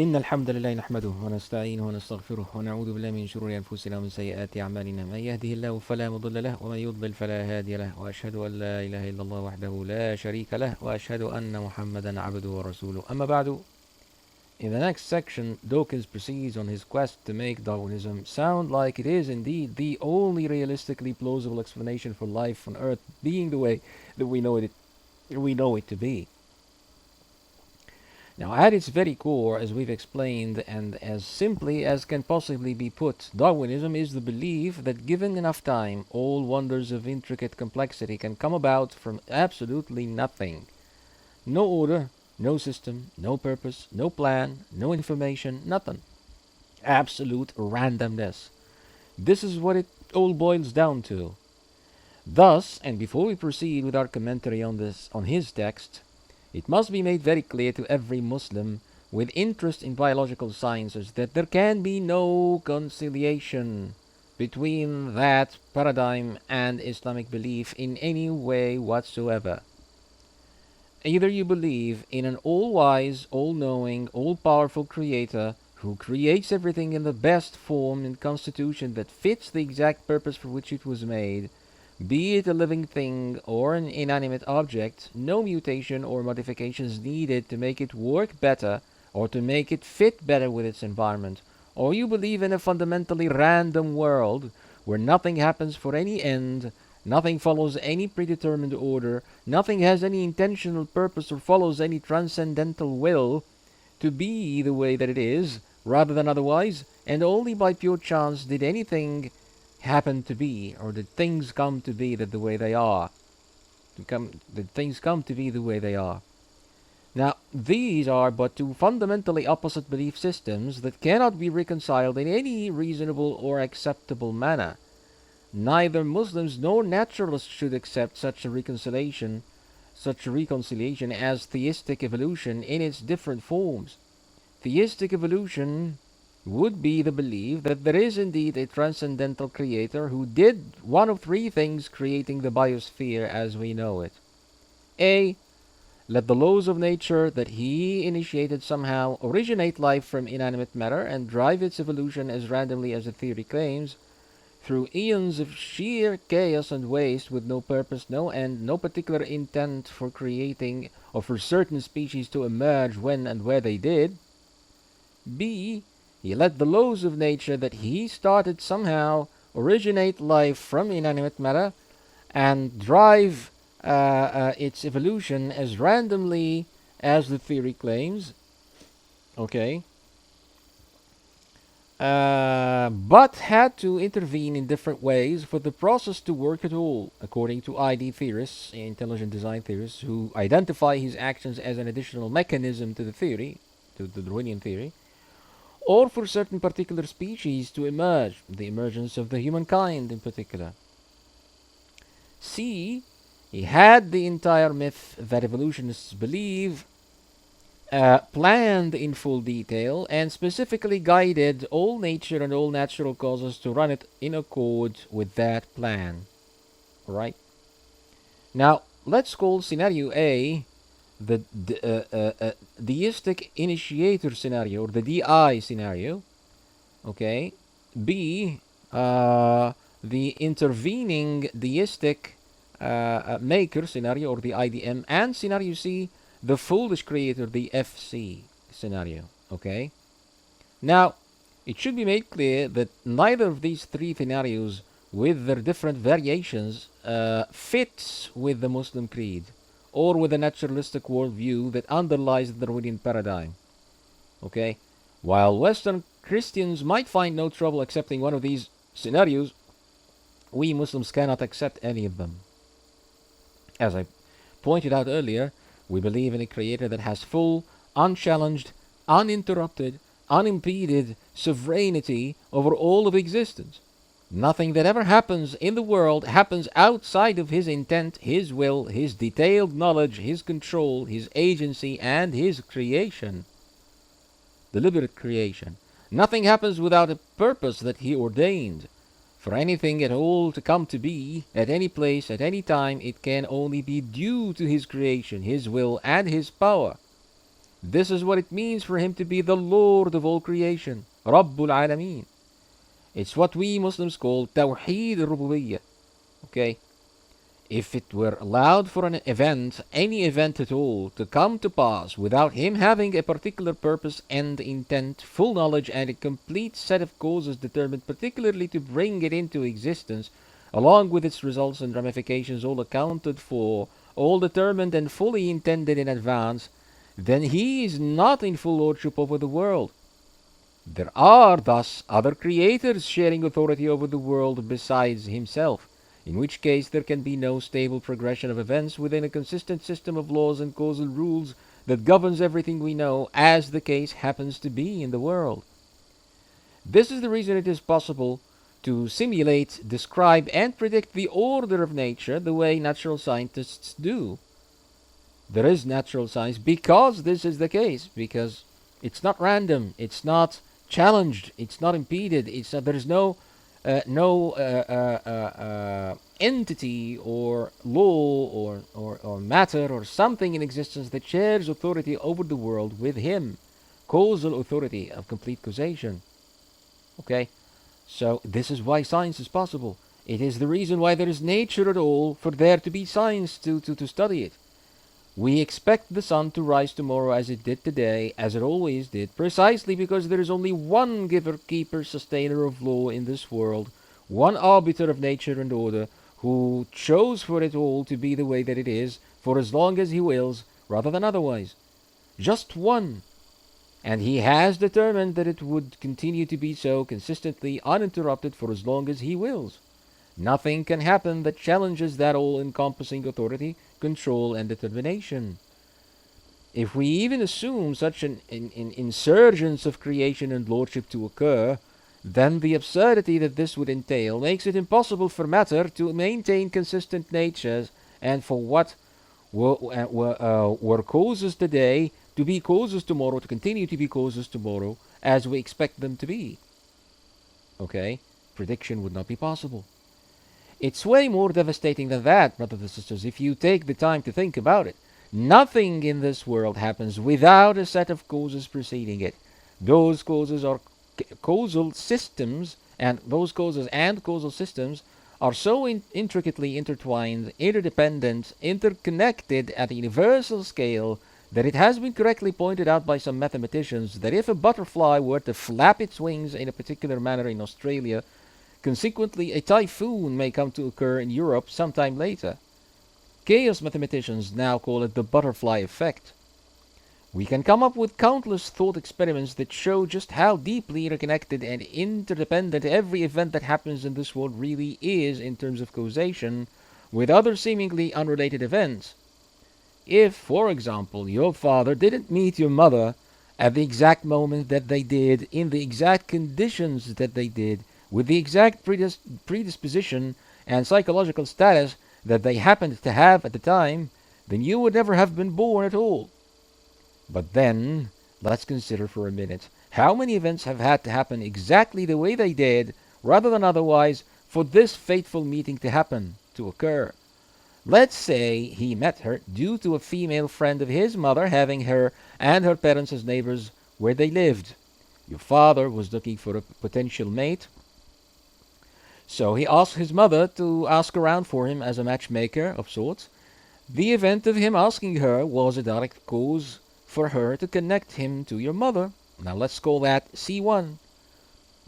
إن الحمد لله نحمده ونستعينه ونستغفره ونعوذ بالله من شرور أنفسنا ومن سيئات أعمالنا من يهده الله فلا مضل له ومن يضلل فلا هادي له وأشهد أن لا إله إلا الله وحده لا شريك له وأشهد أن محمدا عبده ورسوله أما بعد. In the next section, Dawkins proceeds on his quest to make Darwinism sound like it is indeed the only realistically plausible explanation for life on Earth being the way that we know it to be. Now, at its very core, as we've explained, and as simply as can possibly be put, Darwinism is the belief that given enough time, all wonders of intricate complexity can come about from absolutely nothing. No order, no system, no purpose, no plan, no information, nothing. Absolute randomness. This is what it all boils down to. Thus, and before we proceed with our commentary on his text, it must be made very clear to every Muslim with interest in biological sciences that there can be no conciliation between that paradigm and Islamic belief in any way whatsoever. Either you believe in an all-wise, all-knowing, all-powerful creator who creates everything in the best form and constitution that fits the exact purpose for which it was made, be it a living thing or an inanimate object, no mutation or modifications needed to make it work better or to make it fit better with its environment. Or you believe in a fundamentally random world where nothing happens for any end, nothing follows any predetermined order, nothing has any intentional purpose or follows any transcendental will to be the way that it is, rather than otherwise, and only by pure chance did anything happen to be, or did things come to be that the way they are. Did things come to be the way they are. Now, these are but two fundamentally opposite belief systems that cannot be reconciled in any reasonable or acceptable manner. Neither Muslims nor naturalists should accept such a reconciliation as theistic evolution in its different forms. Theistic evolution would be the belief that there is indeed a transcendental creator who did one of three things, creating the biosphere as we know it. A. Let the laws of nature that he initiated somehow originate life from inanimate matter and drive its evolution as randomly as the theory claims, through eons of sheer chaos and waste with no purpose, no end, no particular intent for creating or for certain species to emerge when and where they did. B. He let the laws of nature that he started somehow originate life from inanimate matter and drive its evolution as randomly as the theory claims. Okay. But had to intervene in different ways for the process to work at all, according to ID theorists, intelligent design theorists, who identify his actions as an additional mechanism to the theory, to the Darwinian theory, or for certain particular species to emerge, the emergence of the humankind in particular. C. He had the entire myth that evolutionists believe planned in full detail and specifically guided all nature and all natural causes to run it in accord with that plan. Alright? Now, let's call scenario A the deistic initiator scenario, or the DI scenario. Okay. B, the intervening deistic maker scenario, or the IDM. And scenario C, the foolish creator, the FC scenario. Okay. Now, it should be made clear that neither of these three scenarios, with their different variations, fits with the Muslim creed or with the naturalistic worldview that underlies the Darwinian paradigm. Okay? While Western Christians might find no trouble accepting one of these scenarios, we Muslims cannot accept any of them. As I pointed out earlier, we believe in a creator that has full, unchallenged, uninterrupted, unimpeded sovereignty over all of existence. Nothing that ever happens in the world happens outside of his intent, his will, his detailed knowledge, his control, his agency, and his creation. Deliberate creation. Nothing happens without a purpose that he ordained. For anything at all to come to be, at any place, at any time, it can only be due to his creation, his will, and his power. This is what it means for him to be the Lord of all creation, Rabbul Alameen. It's what we Muslims call Tawheed al-Rububiyyah. Okay? If it were allowed for an event, any event at all, to come to pass without him having a particular purpose and intent, full knowledge, and a complete set of causes determined particularly to bring it into existence, along with its results and ramifications all accounted for, all determined and fully intended in advance, then he is not in full lordship over the world. There are thus other creators sharing authority over the world besides himself, in which case there can be no stable progression of events within a consistent system of laws and causal rules that governs everything we know, as the case happens to be in the world. This is the reason it is possible to simulate, describe, and predict the order of nature the way natural scientists do. There is natural science because this is the case, because it's not random, it's not challenged, it's not impeded, there is no entity or law or matter or something in existence that shares authority over the world with him. Causal authority of complete causation. Okay? So this is why science is possible. It is the reason why there is nature at all, for there to be science to study it. We expect the sun to rise tomorrow as it did today, as it always did, precisely because there is only one giver, keeper, sustainer of law in this world, one arbiter of nature and order, who chose for it all to be the way that it is, for as long as he wills, rather than otherwise. Just one. And he has determined that it would continue to be so consistently, uninterrupted, for as long as he wills. Nothing can happen that challenges that all-encompassing authority, control, and determination. If we even assume such an insurgence of creation and lordship to occur, then the absurdity that this would entail makes it impossible for matter to maintain consistent natures, and for what were causes today to be causes tomorrow, to continue to be causes tomorrow, as we expect them to be. Okay? Prediction would not be possible. It's way more devastating than that, brothers and sisters, if you take the time to think about it. Nothing in this world happens without a set of causes preceding it. Those causes are causal systems, and those causes and causal systems are so intricately intertwined, interdependent, interconnected at a universal scale that it has been correctly pointed out by some mathematicians that if a butterfly were to flap its wings in a particular manner in Australia, consequently a typhoon may come to occur in Europe sometime later. Chaos mathematicians now call it the butterfly effect. We can come up with countless thought experiments that show just how deeply interconnected and interdependent every event that happens in this world really is in terms of causation with other seemingly unrelated events. If, for example, your father didn't meet your mother at the exact moment that they did, in the exact conditions that they did, with the exact predisposition and psychological status that they happened to have at the time, then you would never have been born at all. But then, let's consider for a minute how many events have had to happen exactly the way they did, rather than otherwise, for this fateful meeting to happen, to occur. Let's say he met her due to a female friend of his mother having her and her parents as neighbors where they lived. Your father was looking for a potential mate, so he asked his mother to ask around for him as a matchmaker of sorts. The event of him asking her was a direct cause for her to connect him to your mother. Now let's call that C1.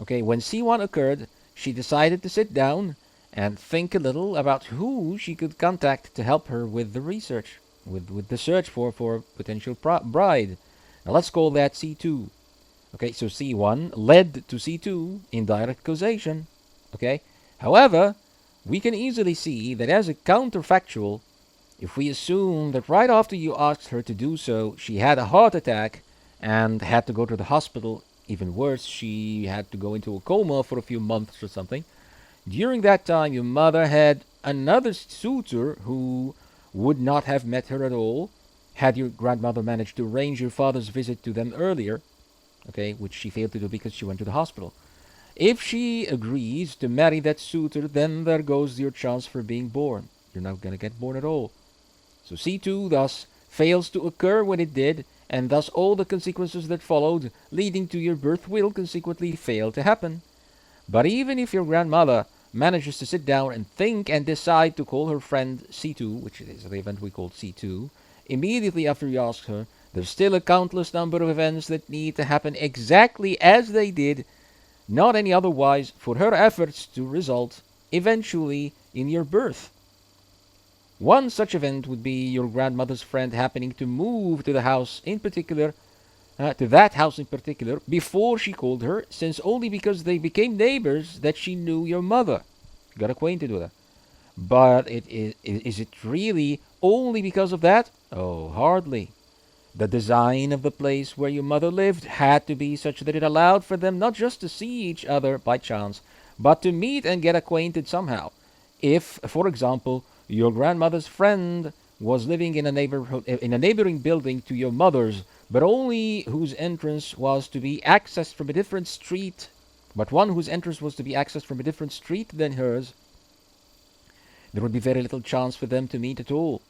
Okay, when C1 occurred, she decided to sit down and think a little about who she could contact to help her with the research, with the search for a potential bride. Now let's call that C2. Okay, so C1 led to C2 in direct causation. Okay, however, we can easily see that as a counterfactual, if we assume that right after you asked her to do so, she had a heart attack and had to go to the hospital, even worse, she had to go into a coma for a few months or something. During that time, your mother had another suitor who would not have met her at all had your grandmother managed to arrange your father's visit to them earlier, okay, which she failed to do because she went to the hospital. If she agrees to marry that suitor, then there goes your chance for being born. You're not going to get born at all. So C2 thus fails to occur when it did, and thus all the consequences that followed, leading to your birth, will consequently fail to happen. But even if your grandmother manages to sit down and think and decide to call her friend C2, which is the event we called C2, immediately after you ask her, there's still a countless number of events that need to happen exactly as they did, not any otherwise, for her efforts to result eventually in your birth. One such event would be your grandmother's friend happening to move to the house in particular, to that house in particular, before she called her, since only because they became neighbors that she knew your mother, got acquainted with her. But is it really only because of that? Oh, hardly. The design of the place where your mother lived had to be such that it allowed for them not just to see each other by chance, but to meet and get acquainted somehow. If, for example, your grandmother's friend was living in a neighboring building to your mother's, but only whose entrance was to be accessed from a different street, but one whose entrance was to be accessed from a different street than hers, there would be very little chance for them to meet at all.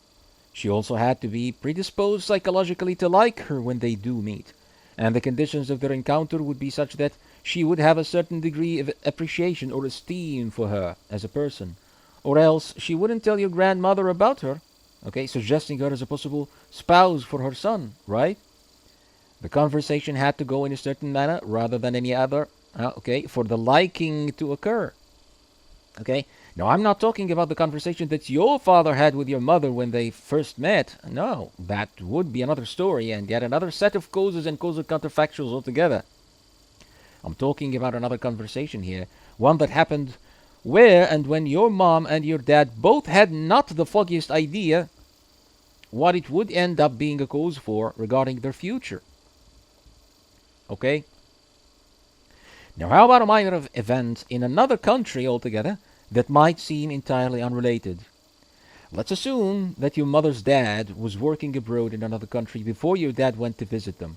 She also had to be predisposed psychologically to like her when they do meet, and the conditions of their encounter would be such that she would have a certain degree of appreciation or esteem for her as a person, or else she wouldn't tell your grandmother about her, okay, suggesting her as a possible spouse for her son, right? The conversation had to go in a certain manner rather than any other, okay, for the liking to occur. Okay? Now, I'm not talking about the conversation that your father had with your mother when they first met. No, that would be another story and yet another set of causes and causal counterfactuals altogether. I'm talking about another conversation here, one that happened where and when your mom and your dad both had not the foggiest idea what it would end up being a cause for regarding their future. Okay? Now, how about a minor event in another country altogether that might seem entirely unrelated? Let's assume that your mother's dad was working abroad in another country before your dad went to visit them.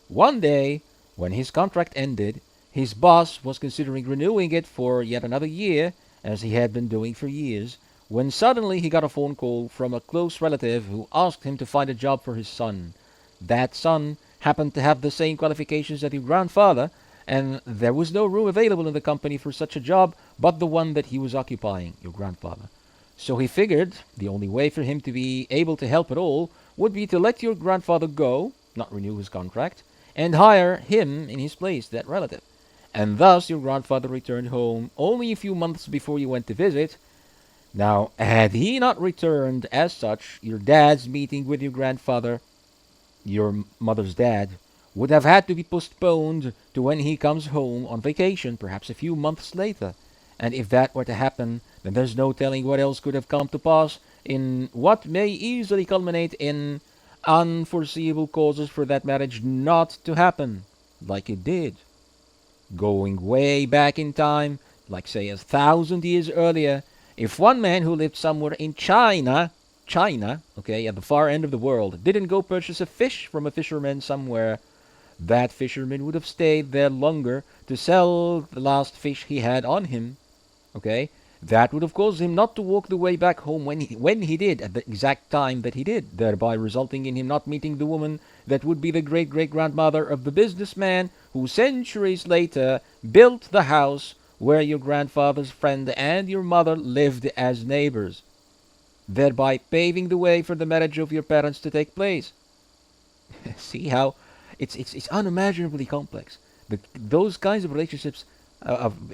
One day, when his contract ended, his boss was considering renewing it for yet another year, as he had been doing for years, when suddenly he got a phone call from a close relative who asked him to find a job for his son. That son happened to have the same qualifications as your grandfather, and there was no room available in the company for such a job but the one that he was occupying, your grandfather. So he figured the only way for him to be able to help at all would be to let your grandfather go, not renew his contract, and hire him in his place, that relative. And thus your grandfather returned home only a few months before you went to visit. Now, had he not returned as such, your dad's meeting with your grandfather, your mother's dad, would have had to be postponed to when he comes home on vacation, perhaps a few months later. And if that were to happen, then there's no telling what else could have come to pass in what may easily culminate in unforeseeable causes for that marriage not to happen, like it did. Going way back in time, like say 1,000 years earlier, if one man who lived somewhere in China, okay, at the far end of the world, didn't go purchase a fish from a fisherman somewhere, that fisherman would have stayed there longer to sell the last fish he had on him. Okay? That would have caused him not to walk the way back home when he did, at the exact time that he did, thereby resulting in him not meeting the woman that would be the great-great-grandmother of the businessman who centuries later built the house where your grandfather's friend and your mother lived as neighbors, thereby paving the way for the marriage of your parents to take place. See how it's unimaginably complex. Those kinds of relationships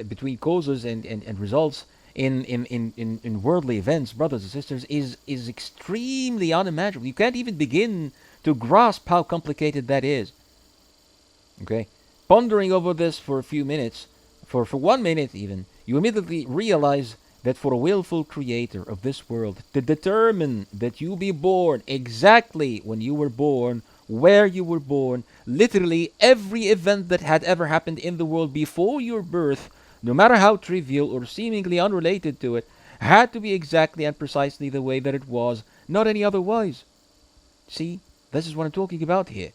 between causes and results in worldly events, brothers and sisters, is extremely unimaginable. You can't even begin to grasp how complicated that is. Okay? Pondering over this for a few minutes, for 1 minute even, you immediately realize that for a willful creator of this world to determine that you be born exactly when you were born, where you were born, literally every event that had ever happened in the world before your birth, no matter how trivial or seemingly unrelated to it, had to be exactly and precisely the way that it was, not any otherwise. See, this is what I'm talking about here.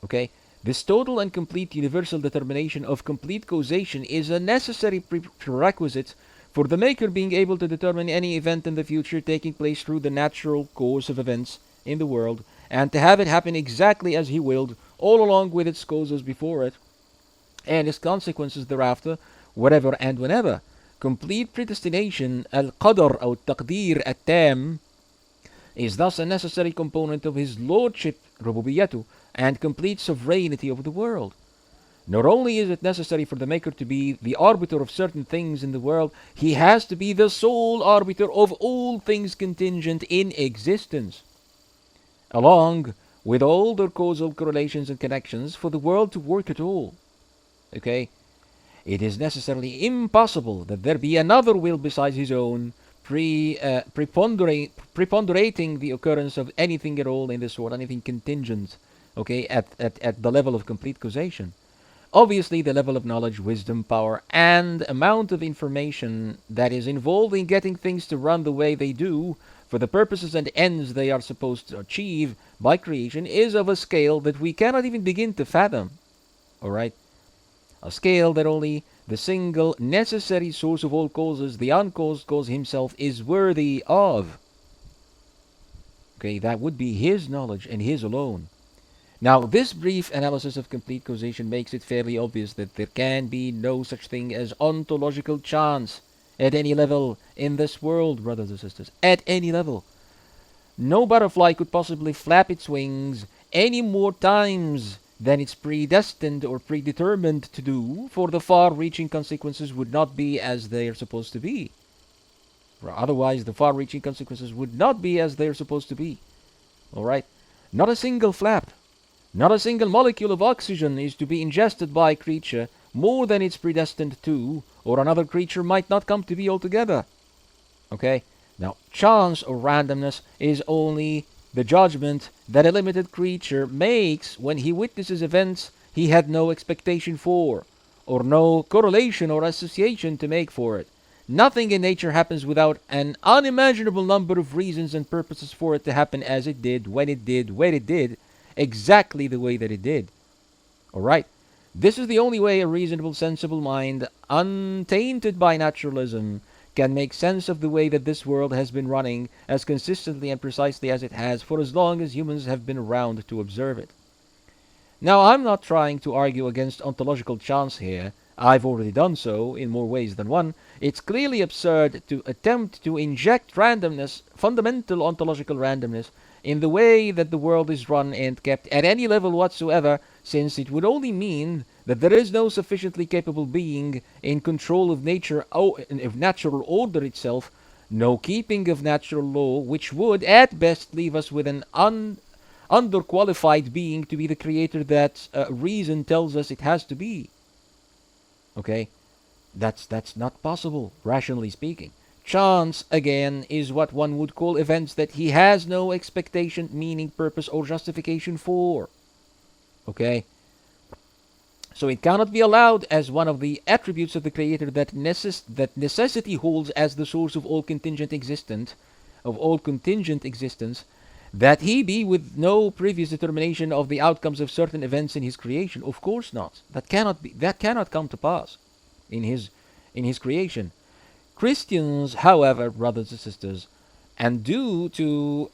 Okay? This total and complete universal determination of complete causation is a necessary prerequisite for the Maker being able to determine any event in the future taking place through the natural course of events in the world, and to have it happen exactly as he willed, all along with its causes before it, and its consequences thereafter, wherever and whenever. Complete predestination, al-qadr or taqdir at-tam, is thus a necessary component of his lordship, rububiyyatu, and complete sovereignty over the world. Not only is it necessary for the Maker to be the arbiter of certain things in the world, he has to be the sole arbiter of all things contingent in existence, along with all their causal correlations and connections for the world to work at all. Okay? It is necessarily impossible that there be another will besides his own, preponderating the occurrence of anything at all in this world, anything contingent, okay, at the level of complete causation. Obviously, the level of knowledge, wisdom, power, and amount of information that is involved in getting things to run the way they do for the purposes and ends they are supposed to achieve by creation is of a scale that we cannot even begin to fathom. Alright? A scale that only the single necessary source of all causes, the uncaused cause himself, is worthy of. Okay, that would be his knowledge and his alone. Now, this brief analysis of complete causation makes it fairly obvious that there can be no such thing as ontological chance at any level in this world, brothers and sisters. At any level. No butterfly could possibly flap its wings any more times than it's predestined or predetermined to do, for the far-reaching consequences would not be as they are supposed to be. Otherwise, the far-reaching consequences would not be as they are supposed to be. Alright? Not a single flap. Not a single molecule of oxygen is to be ingested by a creature more than it's predestined to, or another creature might not come to be altogether. Okay? Now, chance or randomness is only the judgment that a limited creature makes when he witnesses events he had no expectation for, or no correlation or association to make for it. Nothing in nature happens without an unimaginable number of reasons and purposes for it to happen as it did, when it did, where it did, exactly the way that it did. Alright? This is the only way a reasonable, sensible mind, untainted by naturalism, can make sense of the way that this world has been running as consistently and precisely as it has for as long as humans have been around to observe it. Now, I'm not trying to argue against ontological chance here. I've already done so in more ways than one. It's clearly absurd to attempt to inject randomness, fundamental ontological randomness, in the way that the world is run and kept at any level whatsoever, since it would only mean that there is no sufficiently capable being in control of nature, of natural order itself, no keeping of natural law, which would at best leave us with an underqualified being to be the creator that reason tells us it has to be. Okay? That's not possible, rationally speaking. Chance, again, is what one would call events that he has no expectation, meaning, purpose, or justification for. Okay? So it cannot be allowed as one of the attributes of the Creator that necessity holds as the source of all contingent existence, that he be with no previous determination of the outcomes of certain events in his creation. Of course not. That cannot come to pass in his creation. Christians, however, brothers and sisters, and due to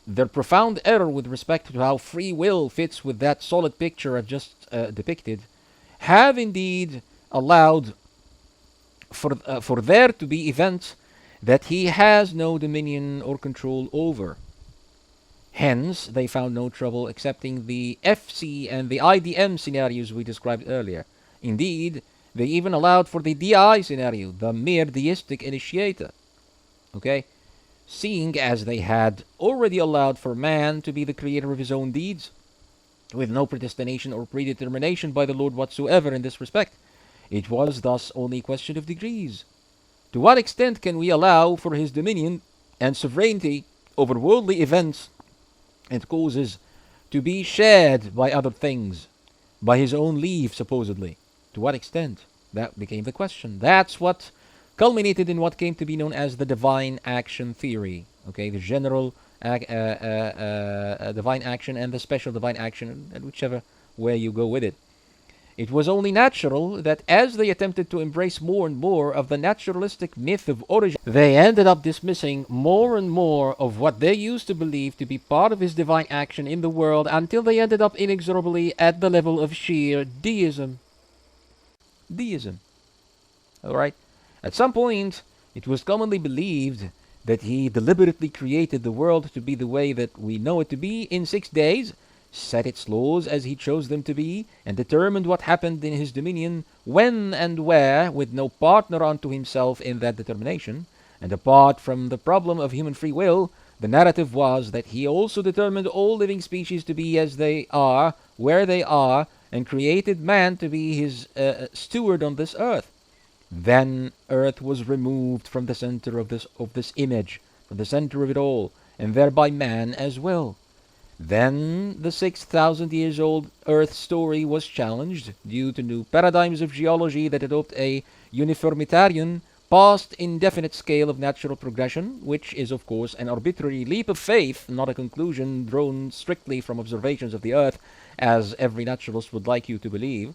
their profound error with respect to how free will fits with that solid picture I've just depicted, have indeed allowed for there to be events that he has no dominion or control over. Hence, they found no trouble accepting the FC and the IDM scenarios we described earlier. Indeed, they even allowed for the DI scenario, the mere deistic initiator. Okay? Seeing as they had already allowed for man to be the creator of his own deeds, with no predestination or predetermination by the Lord whatsoever in this respect, it was thus only a question of degrees. To what extent can we allow for his dominion and sovereignty over worldly events and causes to be shared by other things, by his own leave, supposedly? To what extent? That became the question. That's what culminated in what came to be known as the divine action theory. Okay, the general divine action and the special divine action, and whichever way you go with it. It was only natural that as they attempted to embrace more and more of the naturalistic myth of origin, they ended up dismissing more and more of what they used to believe to be part of his divine action in the world until they ended up inexorably at the level of sheer deism. Deism. Alright? At some point, it was commonly believed that he deliberately created the world to be the way that we know it to be in 6 days, set its laws as he chose them to be, and determined what happened in his dominion, when and where, with no partner unto himself in that determination. And apart from the problem of human free will, the narrative was that he also determined all living species to be as they are, where they are, and created man to be his steward on this earth. Then earth was removed from the center of this image, from the center of it all, and thereby man as well. Then the 6,000 years old earth story was challenged due to new paradigms of geology that adopt a uniformitarian, past indefinite scale of natural progression, which is of course an arbitrary leap of faith, not a conclusion drawn strictly from observations of the earth, as every naturalist would like you to believe.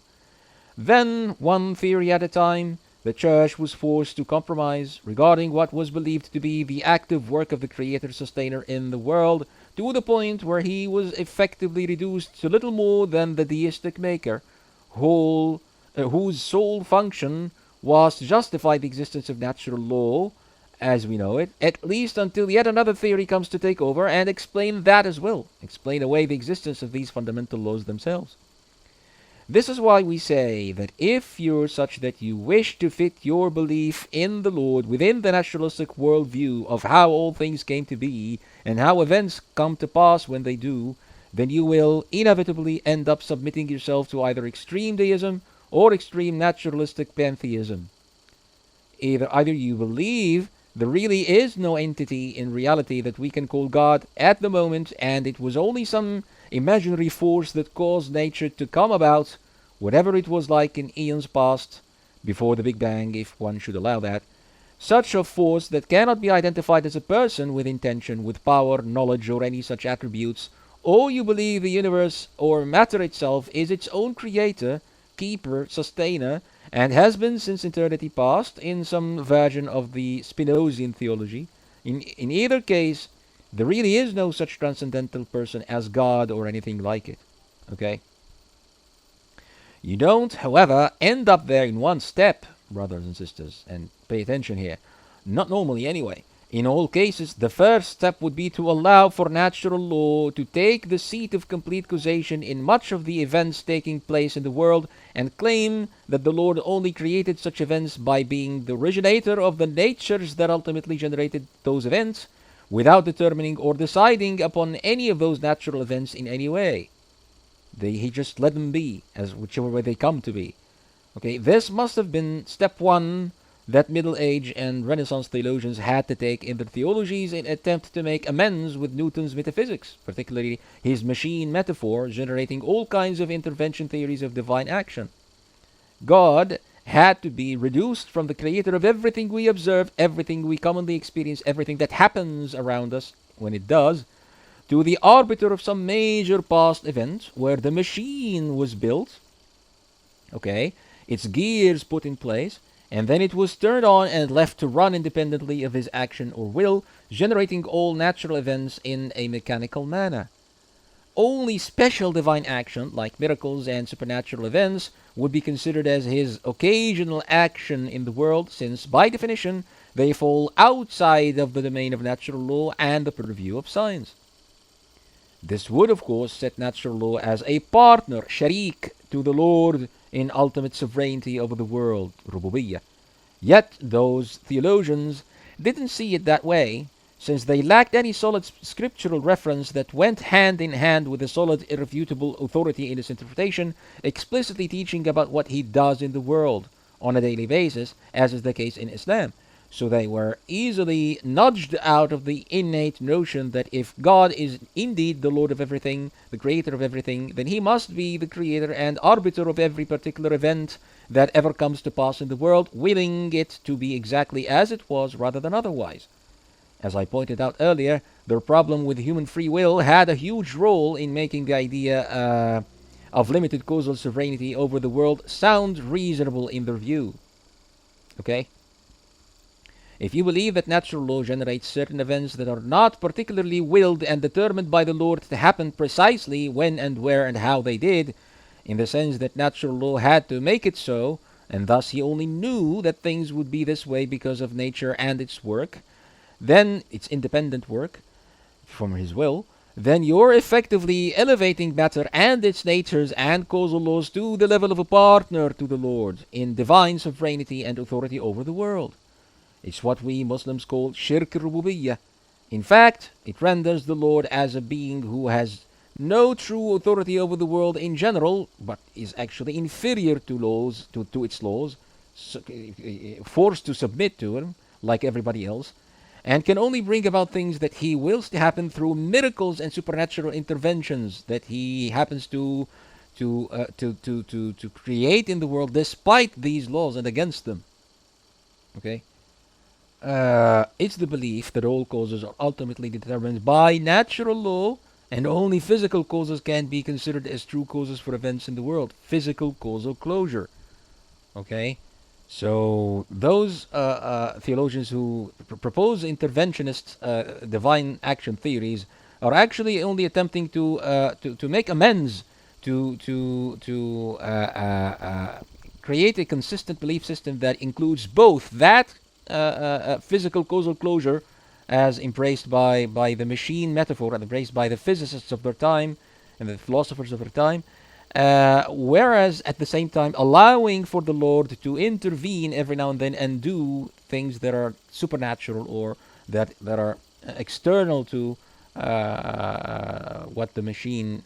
Then, one theory at a time, the Church was forced to compromise regarding what was believed to be the active work of the Creator-Sustainer in the world, to the point where he was effectively reduced to little more than the deistic maker, whose sole function was to justify the existence of natural law, as we know it, at least until yet another theory comes to take over and explain that as well, explain away the existence of these fundamental laws themselves. This is why we say that if you're such that you wish to fit your belief in the Lord within the naturalistic worldview of how all things came to be and how events come to pass when they do, then you will inevitably end up submitting yourself to either extreme deism or extreme naturalistic pantheism. Either you believe there really is no entity in reality that we can call God at the moment, and it was only some imaginary force that caused nature to come about, whatever it was like in eons past, before the Big Bang, if one should allow that, such a force that cannot be identified as a person with intention, with power, knowledge, or any such attributes, or you believe the universe or matter itself is its own creator, keeper, sustainer, and has been since eternity past in some version of the Spinozian theology. In either case, there really is no such transcendental person as God or anything like it. Okay? You don't, however, end up there in one step, brothers and sisters, and pay attention here. Not normally anyway. In all cases, the first step would be to allow for natural law to take the seat of complete causation in much of the events taking place in the world, and claim that the Lord only created such events by being the originator of the natures that ultimately generated those events, without determining or deciding upon any of those natural events in any way. He just let them be, as whichever way they come to be. Okay, this must have been step one that Middle Age and Renaissance theologians had to take in their theologies in attempt to make amends with Newton's metaphysics, particularly his machine metaphor, generating all kinds of intervention theories of divine action. God had to be reduced from the creator of everything we observe, everything we commonly experience, everything that happens around us when it does, to the arbiter of some major past event where the machine was built, okay, its gears put in place, and then it was turned on and left to run independently of his action or will, generating all natural events in a mechanical manner. Only special divine action, like miracles and supernatural events, would be considered as his occasional action in the world, since, by definition, they fall outside of the domain of natural law and the purview of science. This would, of course, set natural law as a partner, sharik, to the Lord in ultimate sovereignty over the world, rububiyyah. Yet those theologians didn't see it that way, since they lacked any solid scriptural reference that went hand in hand with a solid, irrefutable authority in its interpretation, explicitly teaching about what he does in the world on a daily basis, as is the case in Islam. So they were easily nudged out of the innate notion that if God is indeed the Lord of everything, the creator of everything, then he must be the creator and arbiter of every particular event that ever comes to pass in the world, willing it to be exactly as it was rather than otherwise. As I pointed out earlier, their problem with human free will had a huge role in making the idea of limited causal sovereignty over the world sound reasonable in their view. Okay? If you believe that natural law generates certain events that are not particularly willed and determined by the Lord to happen precisely when and where and how they did, in the sense that natural law had to make it so, and thus he only knew that things would be this way because of nature and its work, then its independent work from his will, then you're effectively elevating matter and its natures and causal laws to the level of a partner to the Lord in divine sovereignty and authority over the world. It's what we Muslims call shirk al-rububiyyah. In fact, it renders the Lord as a being who has no true authority over the world in general, but is actually inferior to laws, to its laws, forced to submit to him like everybody else, and can only bring about things that he wills to happen through miracles and supernatural interventions that he happens to create in the world despite these laws and against them. Okay? It's the belief that all causes are ultimately determined by natural law, and only physical causes can be considered as true causes for events in the world. Physical causal closure. Okay? So those theologians who propose interventionist divine action theories are actually only attempting to make amends to create a consistent belief system that includes both that physical causal closure as embraced by the machine metaphor and embraced by the physicists of their time and the philosophers of their time, whereas at the same time allowing for the Lord to intervene every now and then and do things that are supernatural or that are external to what the machine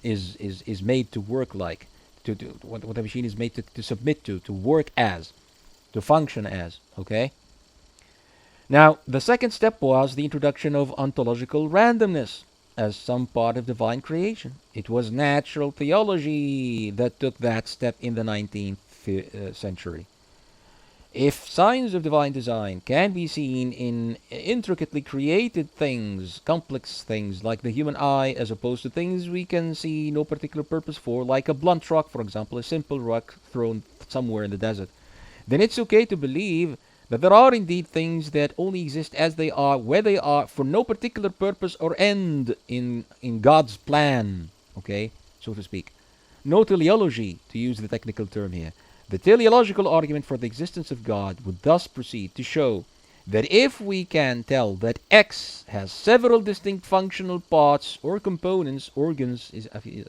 is made to work like, to what the machine is made to submit to work as, to function as. Okay? Now, the second step was the introduction of ontological randomness as some part of divine creation. It was natural theology that took that step in the 19th century. If signs of divine design can be seen in intricately created things, complex things like the human eye, as opposed to things we can see no particular purpose for, like a blunt rock, for example, a simple rock thrown somewhere in the desert, then it's okay to believe that there are indeed things that only exist as they are, where they are, for no particular purpose or end in God's plan, okay, so to speak. No teleology, to use the technical term here. The teleological argument for the existence of God would thus proceed to show that if we can tell that X has several distinct functional parts or components, organs,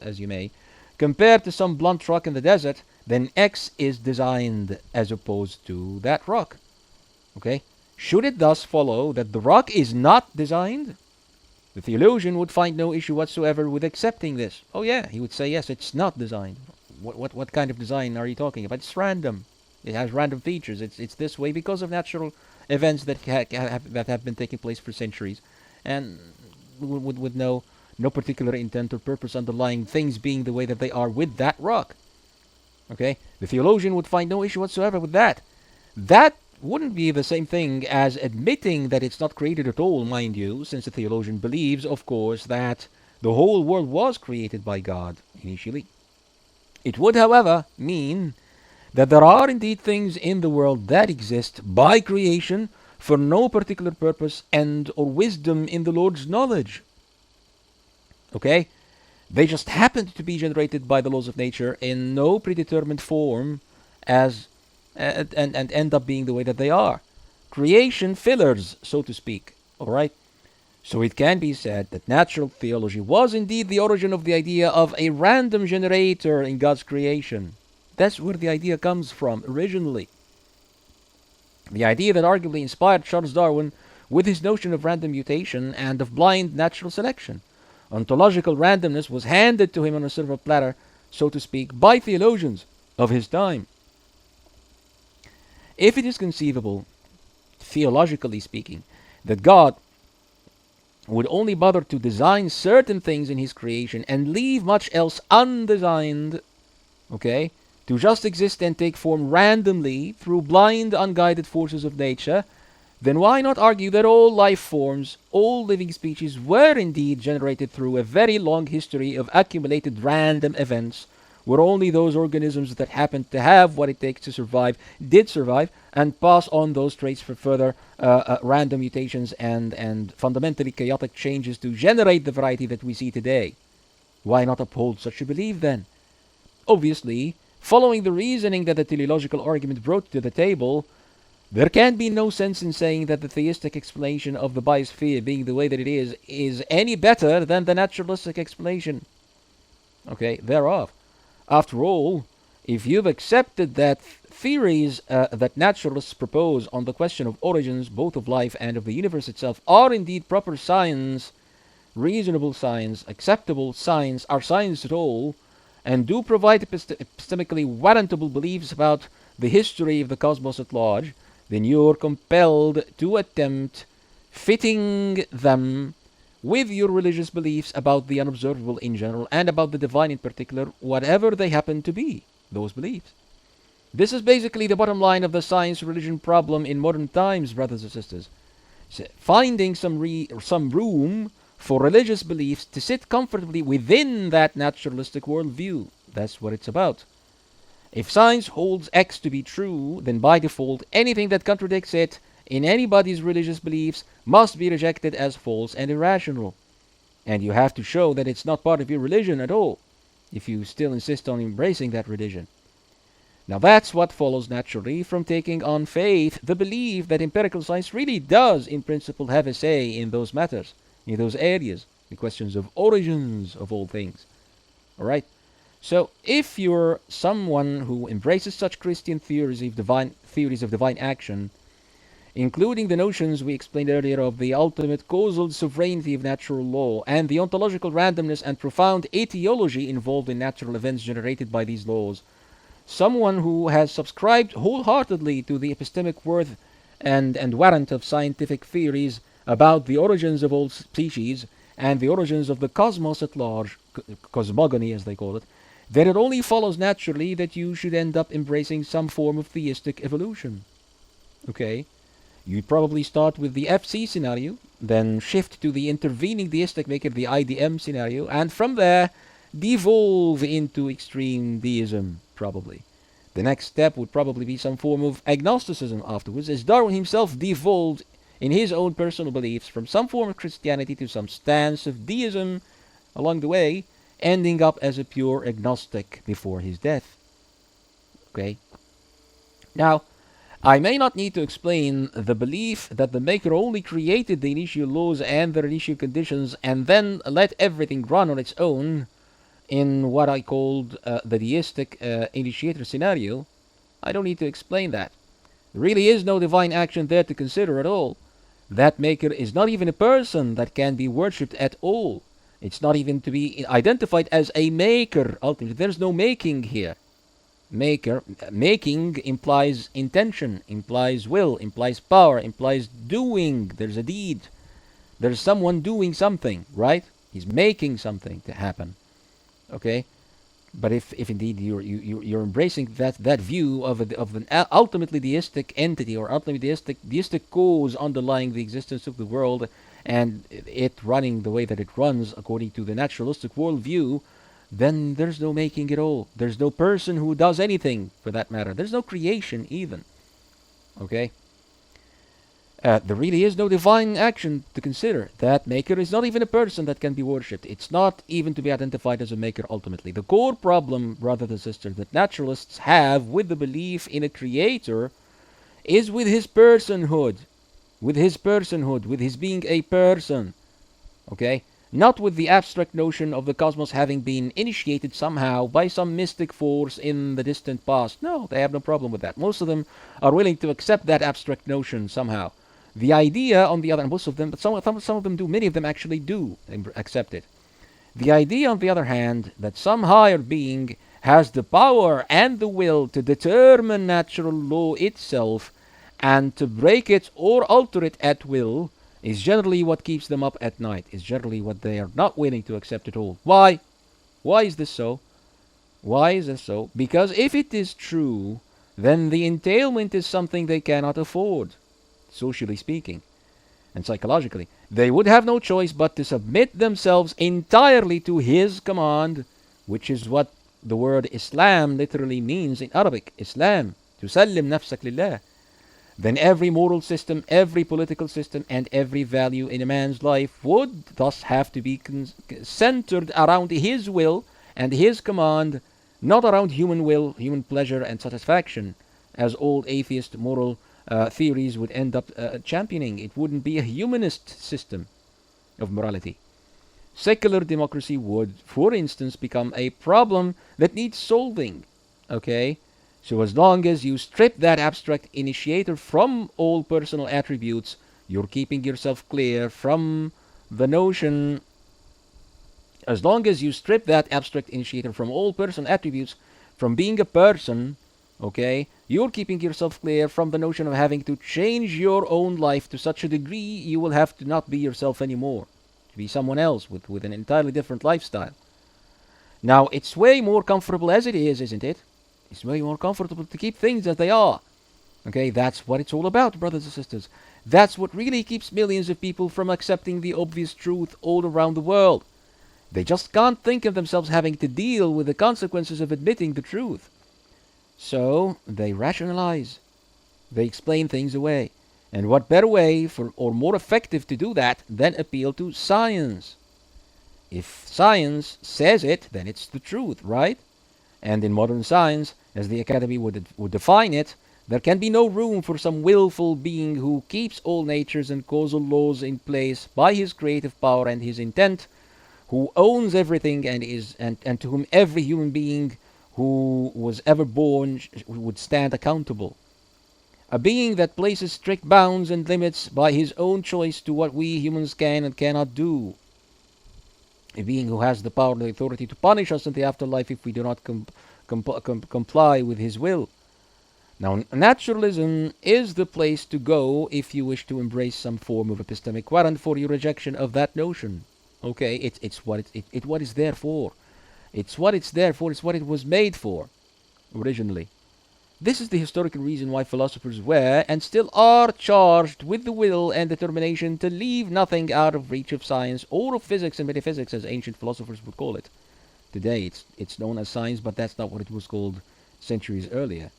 as you may, compared to some blunt rock in the desert, then X is designed as opposed to that rock. Okay? Should it thus follow that the rock is not designed? The theologian would find no issue whatsoever with accepting this. Oh yeah, he would say, yes, it's not designed. What kind of design are you talking about? It's random. It has random features. It's this way because of natural events that have been taking place for centuries, and with no particular intent or purpose underlying things being the way that they are with that rock. Okay? The theologian would find no issue whatsoever with that. That wouldn't be the same thing as admitting that it's not created at all, mind you, since the theologian believes, of course, that the whole world was created by God initially. It would, however, mean that there are indeed things in the world that exist by creation for no particular purpose, end, or wisdom in the Lord's knowledge. Okay? They just happened to be generated by the laws of nature in no predetermined form as and end up being the way that they are. Creation fillers, so to speak. Alright? So it can be said that natural theology was indeed the origin of the idea of a random generator in God's creation. That's where the idea comes from originally. The idea that arguably inspired Charles Darwin with his notion of random mutation and of blind natural selection. Ontological randomness was handed to him on a silver platter, so to speak, by theologians of his time. If it is conceivable, theologically speaking, that God would only bother to design certain things in his creation and leave much else undesigned, okay, to just exist and take form randomly through blind, unguided forces of nature, then why not argue that all life forms, all living species were indeed generated through a very long history of accumulated random events, where only those organisms that happened to have what it takes to survive did survive, and pass on those traits for further random mutations and fundamentally chaotic changes to generate the variety that we see today? Why not uphold such a belief then? Obviously, following the reasoning that the teleological argument brought to the table, there can be no sense in saying that the theistic explanation of the biosphere being the way that it is any better than the naturalistic explanation, okay, thereof. After all, if you've accepted that theories that naturalists propose on the question of origins, both of life and of the universe itself, are indeed proper science, reasonable science, acceptable science, are science at all, and do provide epistemically warrantable beliefs about the history of the cosmos at large, then you're compelled to attempt fitting them with your religious beliefs about the unobservable in general and about the divine in particular, whatever they happen to be, those beliefs. This is basically the bottom line of the science-religion problem in modern times, brothers and sisters. So finding some room for religious beliefs to sit comfortably within that naturalistic worldview. That's what it's about. If science holds X to be true, then by default, anything that contradicts it in anybody's religious beliefs must be rejected as false and irrational. And you have to show that it's not part of your religion at all, if you still insist on embracing that religion. Now that's what follows naturally from taking on faith the belief that empirical science really does, in principle, have a say in those matters, in those areas, the questions of origins of all things. Alright? So, if you're someone who embraces such Christian theories of divine action, including the notions we explained earlier of the ultimate causal sovereignty of natural law and the ontological randomness and profound etiology involved in natural events generated by these laws, someone who has subscribed wholeheartedly to the epistemic worth and warrant of scientific theories about the origins of all species and the origins of the cosmos at large, cosmogony as they call it, then it only follows naturally that you should end up embracing some form of theistic evolution. Okay? You'd probably start with the FC scenario, then shift to the intervening theistic maker, the IDM scenario, and from there, devolve into extreme deism, probably. The next step would probably be some form of agnosticism afterwards, as Darwin himself devolved in his own personal beliefs from some form of Christianity to some stance of deism along the way, ending up as a pure agnostic before his death. Okay? Now, I may not need to explain the belief that the Maker only created the initial laws and their initial conditions and then let everything run on its own in what I called the deistic initiator scenario. I don't need to explain that. There really is no divine action there to consider at all. That Maker is not even a person that can be worshipped at all. It's not even to be identified as a maker, ultimately. There's no making here. Making implies intention, implies will, implies power, implies doing. There's a deed. There's someone doing something, right? He's making something to happen. Okay? But if indeed you're embracing that view of an ultimately deistic entity or ultimately deistic cause underlying the existence of the world and it running the way that it runs according to the naturalistic worldview, then there's no making at all. There's no person who does anything for that matter. There's no creation even. Okay? There really is no divine action to consider. That Maker is not even a person that can be worshipped. It's not even to be identified as a Maker ultimately. The core problem, brothers and sisters, that naturalists have with the belief in a Creator is with his personhood. With his being a person. Okay? Not with the abstract notion of the cosmos having been initiated somehow by some mystic force in the distant past. No, they have no problem with that. Most of them are willing to accept that abstract notion somehow. The idea, on the other hand, most of them, but some of them do, many of them actually do accept it. The idea, on the other hand, that some higher being has the power and the will to determine natural law itself and to break it or alter it at will is generally what keeps them up at night, is generally what they are not willing to accept at all. Why? Why is this so? Why is this so? Because if it is true, then the entailment is something they cannot afford. socially speaking and psychologically. They would have no choice but to submit themselves entirely to his command, which is what the word Islam literally means in Arabic. Islam, تسلم نفسك لله. Then every moral system, every political system, and every value in a man's life would thus have to be centered around his will and his command, not around human will, human pleasure, and satisfaction, as old atheist moral theories would end up championing. It wouldn't be a humanist system of morality. Secular democracy would, for instance, become a problem that needs solving. Okay? So as long as you strip that abstract initiator from all personal attributes, you're keeping yourself clear from the notion. As long as you strip that abstract initiator from all personal attributes, from being a person, okay, you're keeping yourself clear from the notion of having to change your own life to such a degree you will have to not be yourself anymore, to be someone else with an entirely different lifestyle. Now, it's way more comfortable as it is, isn't it? It's way more comfortable to keep things as they are. Okay, that's what it's all about, brothers and sisters. That's what really keeps millions of people from accepting the obvious truth all around the world. They just can't think of themselves having to deal with the consequences of admitting the truth. So they rationalize. They explain things away. And what better way or more effective to do that than appeal to science? If science says it, then it's the truth, right? And in modern science, as the Academy would define it, there can be no room for some willful being who keeps all natures and causal laws in place by his creative power and his intent, who owns everything and to whom every human being who was ever born would stand accountable. A being that places strict bounds and limits by his own choice to what we humans can and cannot do. A being who has the power and the authority to punish us in the afterlife if we do not comply with his will. Now, naturalism is the place to go if you wish to embrace some form of epistemic warrant for your rejection of that notion. Okay, it's what it's there for. It's what it's there for. It's what it was made for, originally. This is the historical reason why philosophers were and still are charged with the will and determination to leave nothing out of reach of science or of physics and metaphysics, as ancient philosophers would call it. Today it's known as science, but that's not what it was called centuries earlier.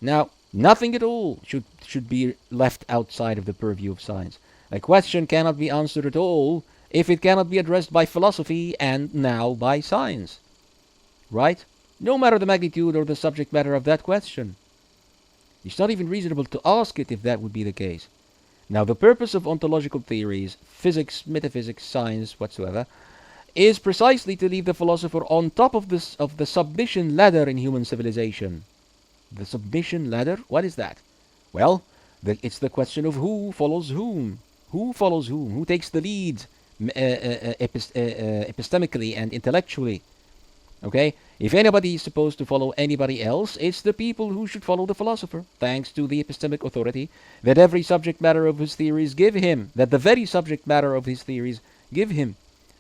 Now, nothing at all should be left outside of the purview of science. A question cannot be answered at all if it cannot be addressed by philosophy and now by science. Right? No matter the magnitude or the subject matter of that question. It's not even reasonable to ask it if that would be the case. Now, the purpose of ontological theories, physics, metaphysics, science, whatsoever, is precisely to leave the philosopher on top of the submission ladder in human civilization. The submission ladder? What is that? Well, it's the question of who follows whom. Who follows whom? Who takes the lead epistemically and intellectually? Okay? If anybody is supposed to follow anybody else, it's the people who should follow the philosopher, thanks to the epistemic authority that every subject matter of his theories give him, that the very subject matter of his theories give him.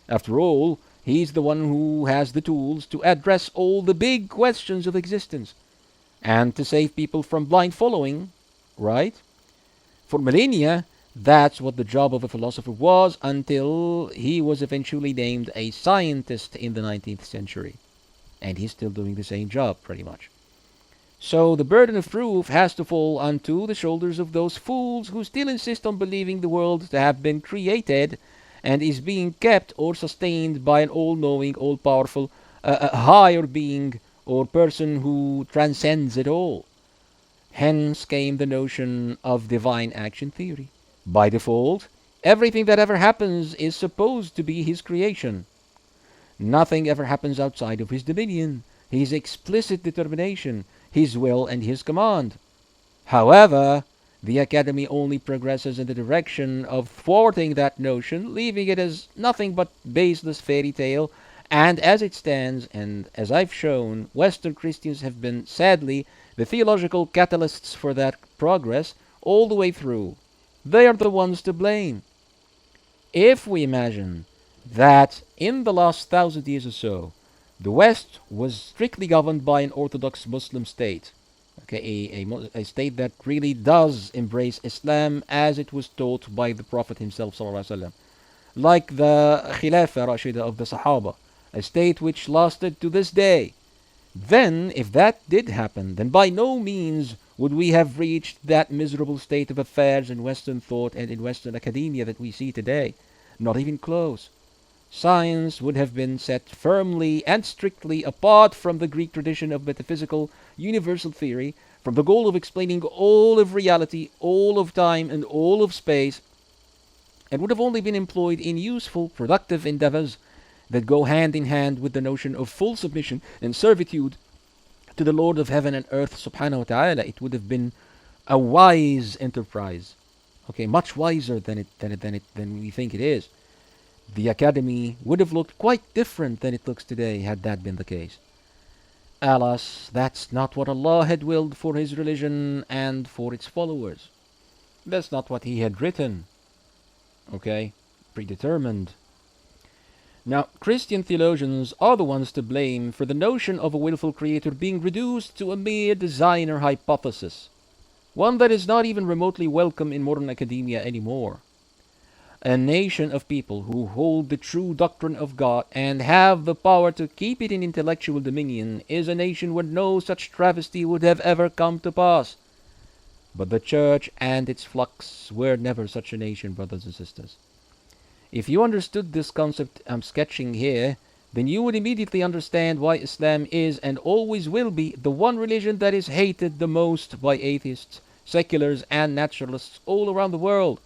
After all, he's the one who has the tools to address all the big questions of existence and to save people from blind following, right? For millennia, that's what the job of a philosopher was until he was eventually named a scientist in the 19th century. And he's still doing the same job, pretty much. So the burden of proof has to fall onto the shoulders of those fools who still insist on believing the world to have been created and is being kept or sustained by an all-knowing, all-powerful, higher being or person who transcends it all. Hence came the notion of divine action theory. By default, everything that ever happens is supposed to be his creation. Nothing ever happens outside of his dominion, his explicit determination, his will and his command. However, the Academy only progresses in the direction of thwarting that notion, leaving it as nothing but baseless fairy tale, and as it stands, and as I've shown, Western Christians have been, sadly, the theological catalysts for that progress all the way through. They are the ones to blame. If we imagine that in the last 1,000 years or so, the West was strictly governed by an Orthodox Muslim state, Okay, a state that really does embrace Islam as it was taught by the Prophet himself, sallallahu alaihi wasallam, like the Khilafah Rashida of the Sahaba, a state which lasted to this day. Then, if that did happen, then by no means would we have reached that miserable state of affairs in Western thought and in Western academia that we see today. Not even close. Science would have been set firmly and strictly apart from the Greek tradition of metaphysical universal theory, from the goal of explaining all of reality, all of time, and all of space, and would have only been employed in useful, productive endeavors that go hand in hand with the notion of full submission and servitude to the Lord of heaven and earth, subhanahu wa ta'ala. It would have been a wise enterprise, okay, much wiser than we think it is. The academy would have looked quite different than it looks today had that been the case. Alas, that's not what Allah had willed for His religion and for its followers. That's not what He had written, okay, predetermined. Now, Christian theologians are the ones to blame for the notion of a willful creator being reduced to a mere designer hypothesis, one that is not even remotely welcome in modern academia anymore. A nation of people who hold the true doctrine of God and have the power to keep it in intellectual dominion is a nation where no such travesty would have ever come to pass. But the church and its flux were never such a nation, brothers and sisters. If you understood this concept I'm sketching here, then you would immediately understand why Islam is and always will be the one religion that is hated the most by atheists, seculars, and naturalists all around the world.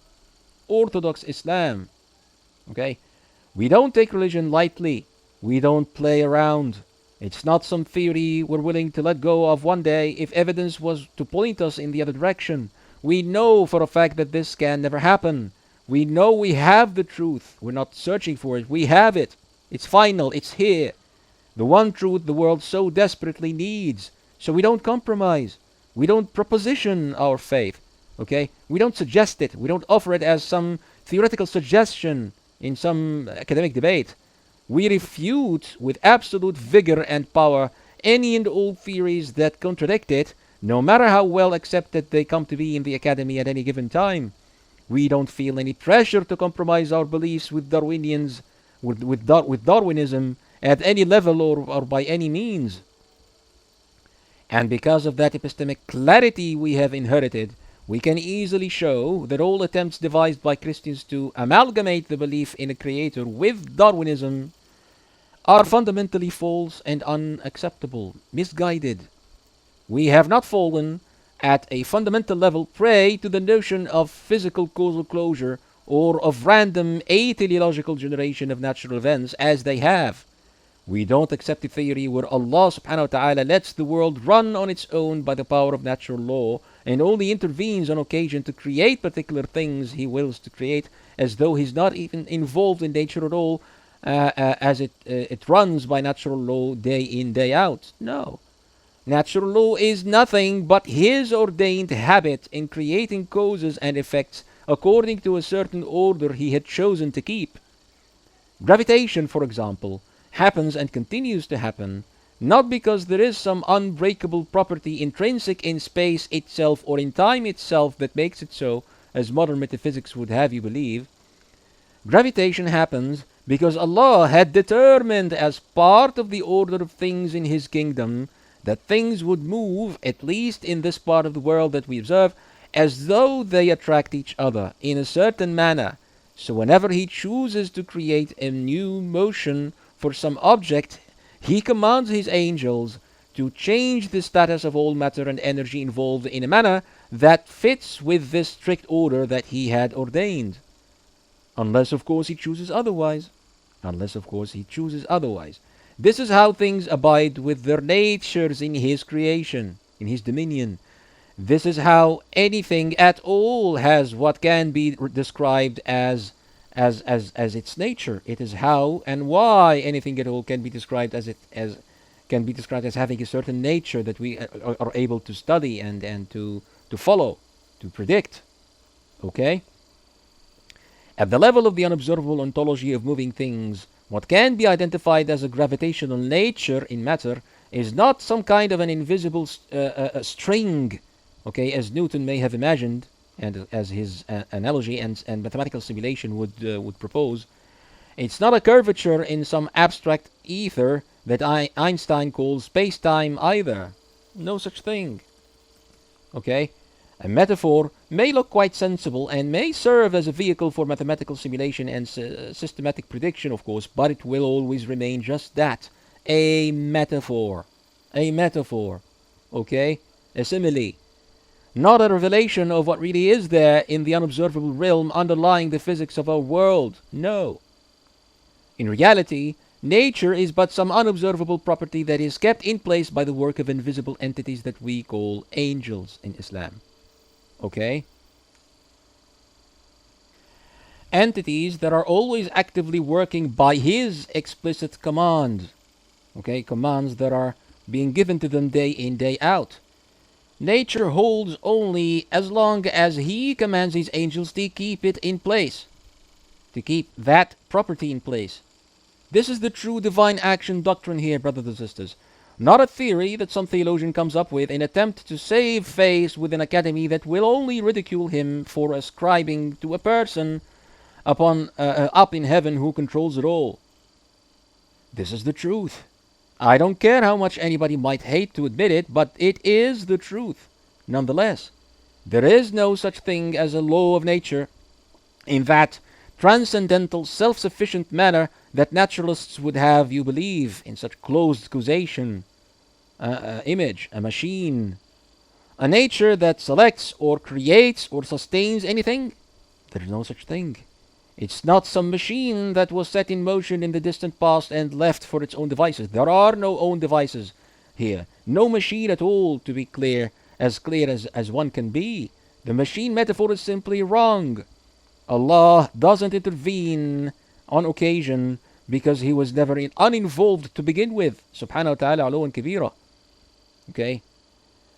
Orthodox Islam. Okay? We don't take religion lightly. We don't play around. It's not some theory we're willing to let go of one day if evidence was to point us in the other direction. We know for a fact that this can never happen. We know we have the truth. We're not searching for it. We have it. It's final. It's here. The one truth the world so desperately needs. So we don't compromise. We don't proposition our faith. Okay? We don't suggest it. We don't offer it as some theoretical suggestion in some academic debate. We refute with absolute vigor and power any and all theories that contradict it, no matter how well accepted they come to be in the academy at any given time. We don't feel any pressure to compromise our beliefs with Darwinians, with Darwinism at any level or by any means. And because of that epistemic clarity we have inherited, we can easily show that all attempts devised by Christians to amalgamate the belief in a creator with Darwinism are fundamentally false and unacceptable, misguided. We have not fallen at a fundamental level prey to the notion of physical causal closure or of random teleological generation of natural events as they have. We don't accept a theory where Allah subhanahu wa ta'ala lets the world run on its own by the power of natural law and only intervenes on occasion to create particular things He wills to create, as though He's not even involved in nature at all, as it runs by natural law day in, day out. No. Natural law is nothing but His ordained habit in creating causes and effects according to a certain order He had chosen to keep. Gravitation, for example, happens and continues to happen, not because there is some unbreakable property intrinsic in space itself or in time itself that makes it so, as modern metaphysics would have you believe. Gravitation happens because Allah had determined as part of the order of things in His kingdom that things would move, at least in this part of the world that we observe, as though they attract each other in a certain manner. So whenever He chooses to create a new motion for some object, He commands His angels to change the status of all matter and energy involved in a manner that fits with this strict order that He had ordained. Unless, of course, He chooses otherwise. Unless, of course, He chooses otherwise. This is how things abide with their natures in His creation, in His dominion. This is how anything at all has what can be described as its nature. It is how and why anything at all can be described as having a certain nature that we are able to study and to follow, to predict. Okay? At the level of the unobservable ontology of moving things, what can be identified as a gravitational nature in matter is not some kind of an invisible string, okay, as Newton may have imagined, and as his analogy and mathematical simulation would propose. It's not a curvature in some abstract ether that Einstein calls space-time either. No such thing. Okay? A metaphor may look quite sensible and may serve as a vehicle for mathematical simulation and systematic prediction, of course, but it will always remain just that, a metaphor. A metaphor. Okay? A simile. Not a revelation of what really is there in the unobservable realm underlying the physics of our world. No. In reality, nature is but some unobservable property that is kept in place by the work of invisible entities that we call angels in Islam. Okay? Entities that are always actively working by His explicit command. Okay? Commands that are being given to them day in, day out. Nature holds only as long as He commands His angels to keep it in place. To keep that property in place. This is the true divine action doctrine here, brothers and sisters. Not a theory that some theologian comes up with in attempt to save face with an academy that will only ridicule him for ascribing to a person up in heaven who controls it all. This is the truth. I don't care how much anybody might hate to admit it, but it is the truth. Nonetheless, there is no such thing as a law of nature in that transcendental, self-sufficient manner that naturalists would have you believe in such closed causation image, a machine, a nature that selects or creates or sustains anything. There is no such thing. It's not some machine that was set in motion in the distant past and left for its own devices. There are no own devices here. No machine at all, to be clear as one can be. The machine metaphor is simply wrong. Allah doesn't intervene on occasion because He was never uninvolved to begin with. Subhanahu wa ta'ala uluwan kabira. Okay?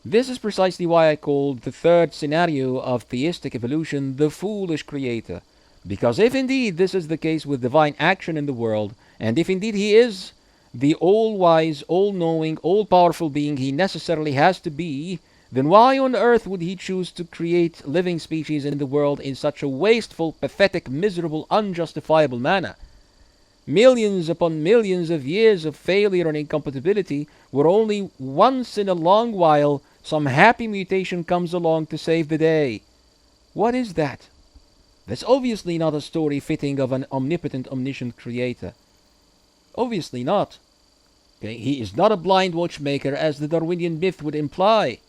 This is precisely why I called the third scenario of theistic evolution the foolish creator. Because if indeed this is the case with divine action in the world, and if indeed He is the all-wise, all-knowing, all-powerful being He necessarily has to be, then why on earth would He choose to create living species in the world in such a wasteful, pathetic, miserable, unjustifiable manner? Millions upon millions of years of failure and incompatibility, where only once in a long while some happy mutation comes along to save the day. What is that? That's obviously not a story fitting of an omnipotent, omniscient creator. Obviously not. Okay? He is not a blind watchmaker as the Darwinian myth would imply.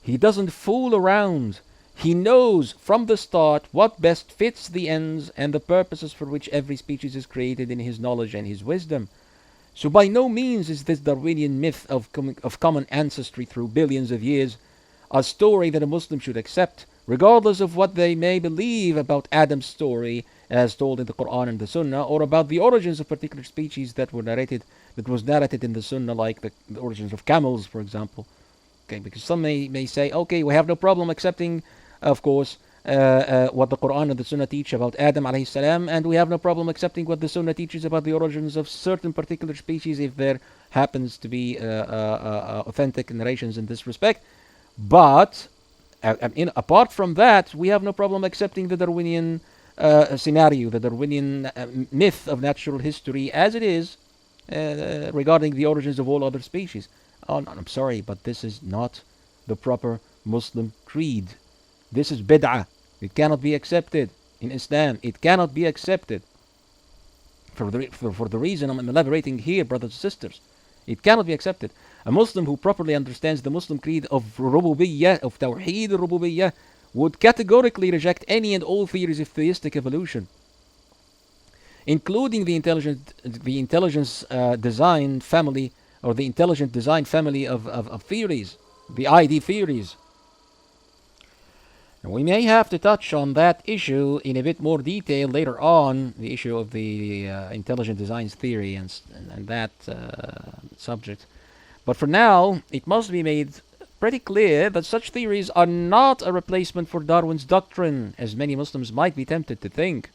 He doesn't fool around. He knows from the start what best fits the ends and the purposes for which every species is created in His knowledge and His wisdom. So by no means is this Darwinian myth of common ancestry through billions of years a story that a Muslim should accept, regardless of what they may believe about Adam's story as told in the Quran and the Sunnah, or about the origins of particular species that was narrated in the Sunnah, like the origins of camels, for example. Okay, because some may say, okay, we have no problem accepting, of course, what the Quran and the Sunnah teach about Adam alayhi salam, and we have no problem accepting what the Sunnah teaches about the origins of certain particular species if there happens to be authentic narrations in this respect. But apart from that, we have no problem accepting the Darwinian scenario, the Darwinian myth of natural history as it is regarding the origins of all other species. Oh, no, I'm sorry, but this is not the proper Muslim creed. This is bid'ah. It cannot be accepted in Islam. It cannot be accepted. For the reason I'm elaborating here, brothers and sisters. It cannot be accepted. A Muslim who properly understands the Muslim creed of rububiyyah, of tawheed rububiyyah, would categorically reject any and all theories of theistic evolution, including the intelligence design family, or the intelligent design family of theories, the ID theories. Now, we may have to touch on that issue in a bit more detail later on, the issue of the intelligent designs theory and that subject. But for now, it must be made pretty clear that such theories are not a replacement for Darwin's doctrine, as many Muslims might be tempted to think.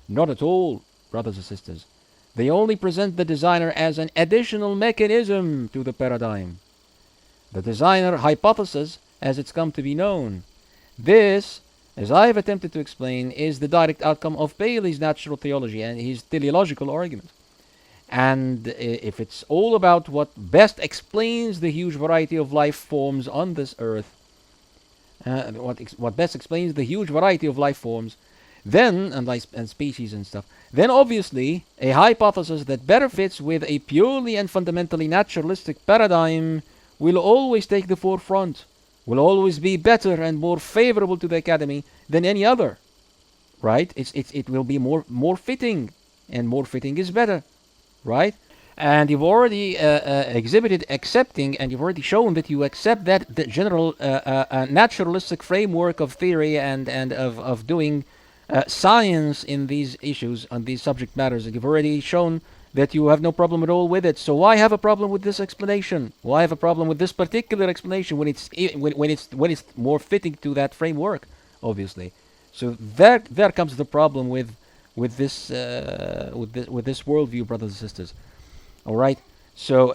Not at all, brothers and sisters. They only present the designer as an additional mechanism to the paradigm. The designer hypothesis, as it's come to be known. This, as I have attempted to explain, is the direct outcome of Paley's natural theology and his teleological argument. And if it's all about what best explains the huge variety of life forms on this earth, what best explains the huge variety of life forms, then, and species and stuff, then obviously a hypothesis that better fits with a purely and fundamentally naturalistic paradigm will always take the forefront, will always be better and more favorable to the academy than any other, right? It will be more fitting, and more fitting is better, right? And you've already exhibited accepting, and you've already shown that you accept that the general naturalistic framework of theory and of doing science in these issues, on these subject matters, and you've already shown that you have no problem at all with it. So why have a problem with this explanation? Why have a problem with this particular explanation when it's more fitting to that framework? Obviously, so there comes the problem with this worldview, brothers and sisters. All right. So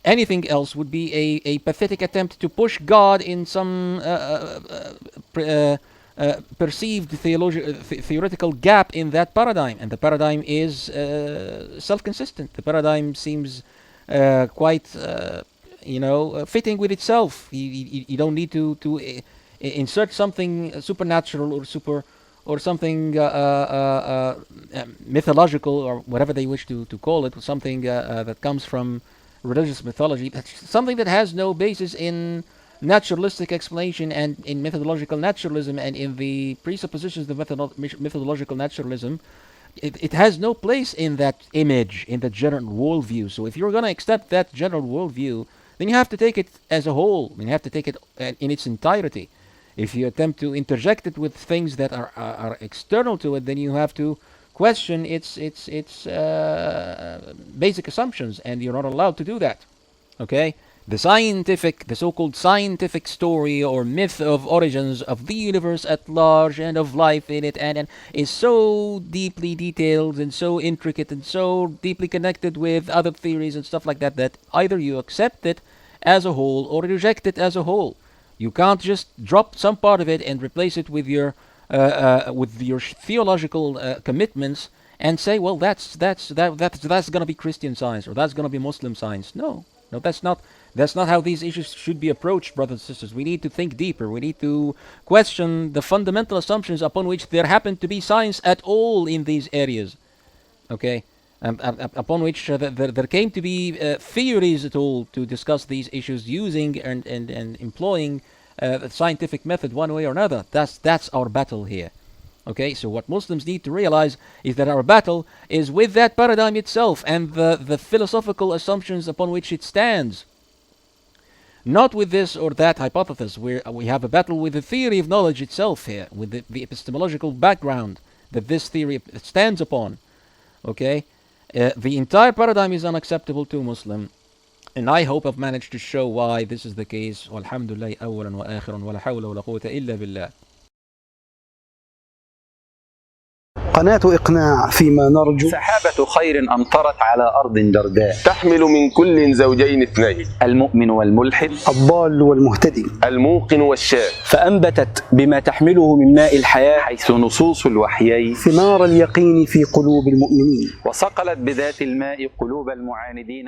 anything else would be a pathetic attempt to push God in some perceived theoretical gap in that paradigm, and the paradigm is self-consistent. The paradigm seems quite, fitting with itself. You don't need to insert something supernatural or something mythological, or whatever they wish to call it, something that comes from religious mythology, something that has no basis in naturalistic explanation and in methodological naturalism and in the presuppositions of methodological naturalism. It has no place in that image, in the general worldview. So if you're going to accept that general worldview, then you have to take it as a whole. You have to take it in its entirety. If you attempt to interject it with things that are external to it, then you have to question its basic assumptions, and you're not allowed to do that. Okay? The so-called scientific story or myth of origins of the universe at large and of life in it, and is so deeply detailed and so intricate and so deeply connected with other theories and stuff like that, that either you accept it as a whole or reject it as a whole. You can't just drop some part of it and replace it with your theological commitments and say, well, that's going to be Christian science, or that's going to be Muslim science. No, that's not how these issues should be approached, brothers and sisters. We need to think deeper. We need to question the fundamental assumptions upon which there happen to be science at all in these areas. Okay, upon which there came to be theories at all to discuss these issues using and employing the scientific method one way or another. That's our battle here. Okay, so what Muslims need to realize is that our battle is with that paradigm itself and the philosophical assumptions upon which it stands. Not with this or that hypothesis, where we have a battle with the theory of knowledge itself here, with the epistemological background that this theory stands upon. Okay, the entire paradigm is unacceptable to a Muslim, and I hope I've managed to show why this is the case. Walhamdulillah awwalan wa akhiran wa la hawla wa la quwwata illa billah. قناة إقناع فيما نرجو. سحابة خير أمطرت على أرض جرداء تحمل من كل زوجين اثنين، المؤمن والملحد، الضال والمهتدي، الموقن والشاك، فأنبتت بما تحمله من ماء الحياة حيث نصوص الوحيين ثمار اليقين في قلوب المؤمنين، وصقلت بذات الماء قلوب المعاندين.